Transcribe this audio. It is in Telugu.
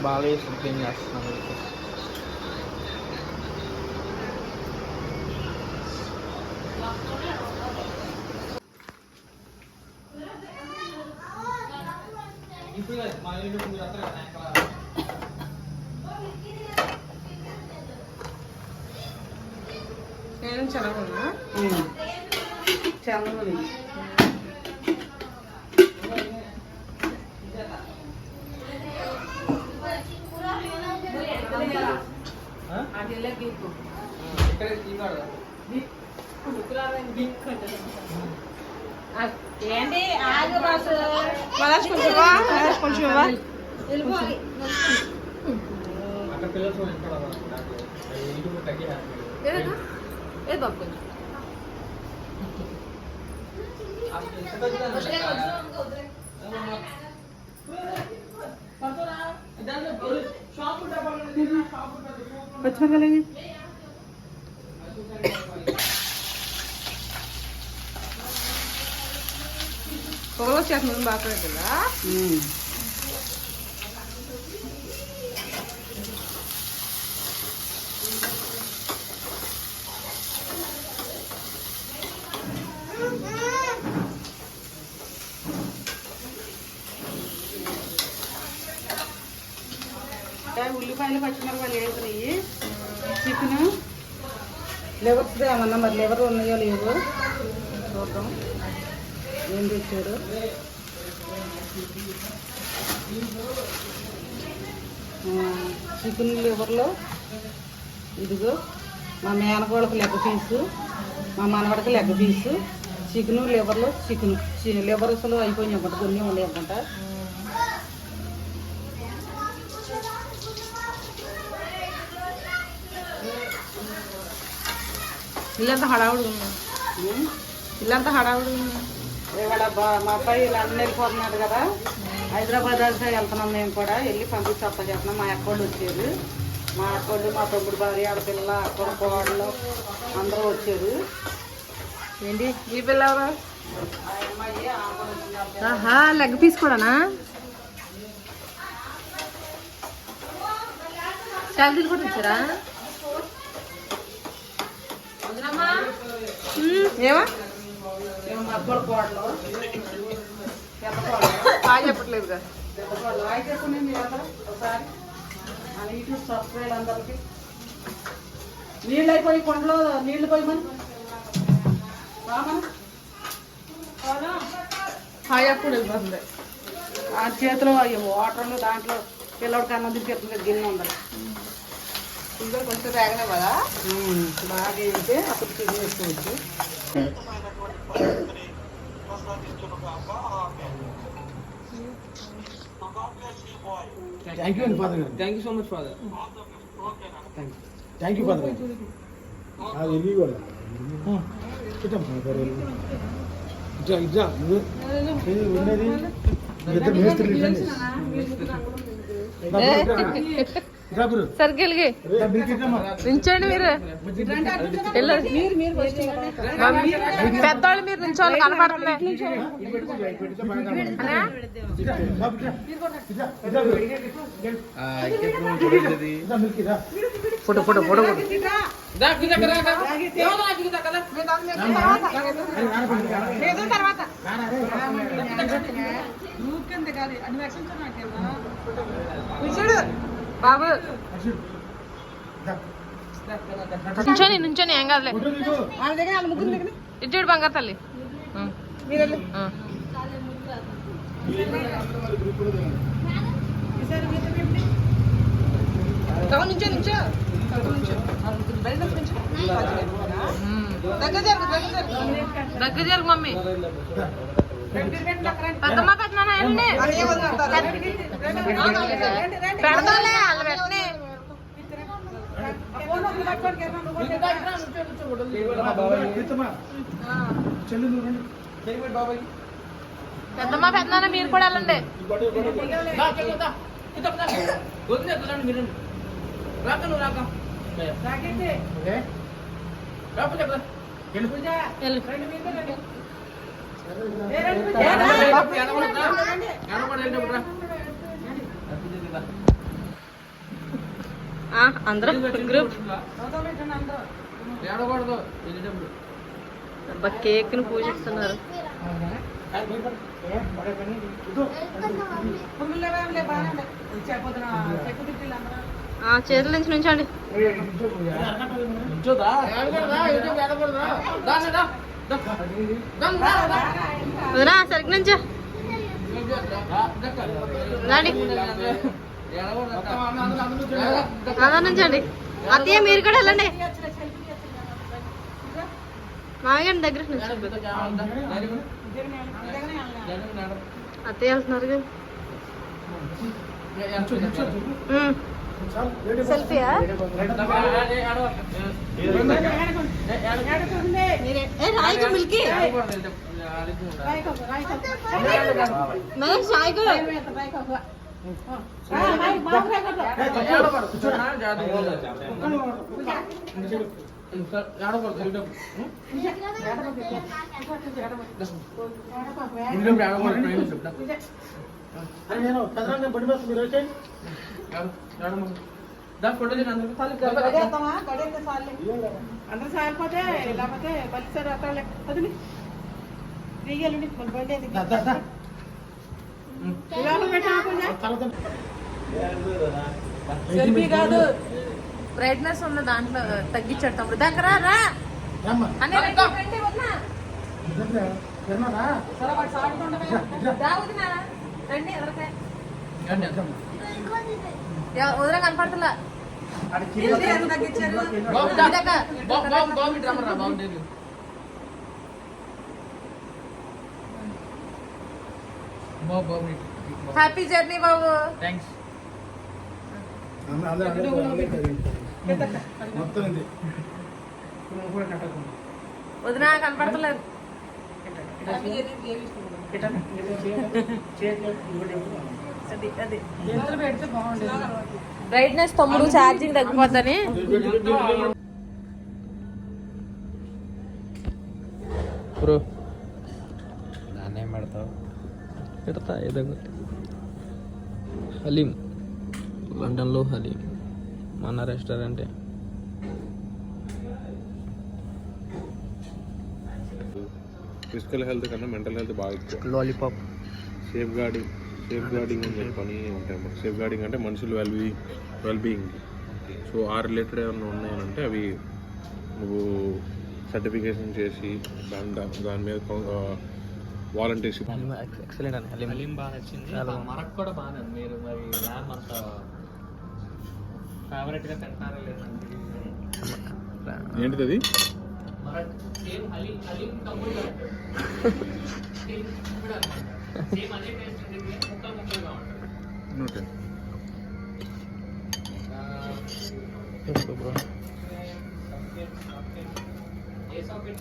Bali something else. నేను చదవనా చదవని ఏంటి ఆగు బాసు మలాష్ కొంచెం ఏ బాబు కొంచెం పచ్చిమిరపకాయలు పొగలు వచ్చేస్తుంది బాగా కదా ఉల్లిపాయలు పచ్చిమిరపకాయలు వేస్తున్నాయి చికెన్ లివర్స్ ఏమన్నా మరి లివర్ ఉన్నాయో లేవో చూద్దాం ఏం తెచ్చారు చికెన్ లివర్లో ఇదిగో మా మేనకోళ్ళకి లెగ్ పీసు మా మనవడికి లెగ్ పీసు చికెన్ లివర్లో చికెన్ లివర్ అసలు అయిపోయినాయి అనుకుంటా కొన్ని ఉన్నాయి అనుకుంటా ఇల్లంతా హడావుడు ఉన్నాం ఇల్లంతా హడావుడు ఉన్నాం ఇవాళ మా అబ్బాయి లండన్ వెళ్ళిపోతున్నాడు కదా హైదరాబాద్ దాకా వెళ్తున్నాం మేము కూడా వెళ్ళి పంపించి వస్తా చేస్తున్నాం మా అక్కోళ్ళు వచ్చారు మా అక్కోళ్ళు మా తమ్ముడు భార్య ఆడపిల్ల అక్కడ కోడళ్ళు అందరూ వచ్చారు ఏంటి ఈ పిల్ల ఎవరు అమ్మాయి లెగ్ పీస్ కూడానా శాలరీలు కూడా ఇచ్చారా ఏమా అక్కడ కోడలు చెప్పట్లేదు కదా చెప్పండి మీరు అందరూ ఒకసారి మన యూట్యూబ్ సబ్స్క్రైబ్ అందరికి నీళ్ళు అయిపోయి కొండలో నీళ్లు పోయమని హాయ్ అప్పుడు వెళ్ళిపోతుంది ఆ చేతిలో వాటర్లో దాంట్లో పిల్లడికి అన్నం తీసుకెళ్తుంది గిన్నె ఉండాలి ఇంకా కొంచెం తాగలే కదా బాగా అయితే అప్పుడు చికెన్ వేసుకోవచ్చు Thank you, Father. Thank you so much, Father. Thank you, Father. అది ఇవి కూడా ఇట్లా ఉన్నది ఇద్దరు మేస్త్రి సరికెళ్ళి నించోండి మీరు పెద్దవాళ్ళు మీరు నించోవాలి కనపడుతుంది ఫోటో ఫోటో ఫోటో తర్వాత బాబు నుంచోని నుంచోని ఏం కాదులే ఇచ్చాడు బంగారు తల్లి నుంచో నుంచో దగ్గర జరుగు మమ్మీ పెద్దమ్మ పెద్దనాన్న వెళ్ళండి. పెడతాలే వాళ్ళు పెట్టని. పెద్దమ్మ పెద్దనాన్న మీరు కూడా వెళ్ళండి. అందరూ గ్రూప్ కేక్ ని పూజిస్తున్నారు. చేతుల నుంచి నుంచండి. వదినా సరిగ్గా నుంచో అదా నుంచండి. అత్తయ్య మీరు కూడా వెళ్ళండి. మామయ్య దగ్గర నుంచి అత్తయ్య వెళ్తున్నారు కదా. సెల్ఫీయా? రాయికు మిల్కి మహేష్ రాయికు అందరూ సారిపోతే లేకపోతే బలిసారు అక్కడ కాదు బ్రైట్నెస్ ఉన్న దాంట్లో తగ్గించాడు తమ్ముడు. దగ్గర రా వదిన కనపడుతులా. హ్యాపీ జర్నీ బాబు. వదిన కనపడతలేదు. బ్రైట్నెస్ తమ్ముడు ఛార్జింగ్ తగ్గిపోతాని. బ్రో నాన్నేం పెడతావు? పెడతా ఏదో హలీం, లండన్లో హలీం మన రెస్టారెంటే. ఫిజికల్ హెల్త్ కన్నా మెంటల్ హెల్త్ బాగా ఎక్కువ. లాలీపాప్, సేఫ్ గార్డింగ్ అని చెప్పని ఉంటాయి. సేఫ్ గార్డింగ్ అంటే మనుషులు వెల్బీయింగ్. సో ఆ రిలేటెడ్ ఏమైనా ఉన్నాయనంటే అవి నువ్వు సర్టిఫికేషన్ చేసి దాని మీద వాలంటీర్షిప్. ఎక్సలెంట్ అని హలీం బాగా నచ్చింది. మనకు కూడా బాగా నచ్చింది. మీరు మరి ల్యామ్ అంత ఫేవరెట్గా తింటారా లేదా? ఏంటిది అది? సేమ్ హలీం తమ్ముడు సేమ్ అదే టేస్ట్ ఉంటుంది, ముక్కలుగా ఉంటుంది. బ్రో ఏ సాకెట్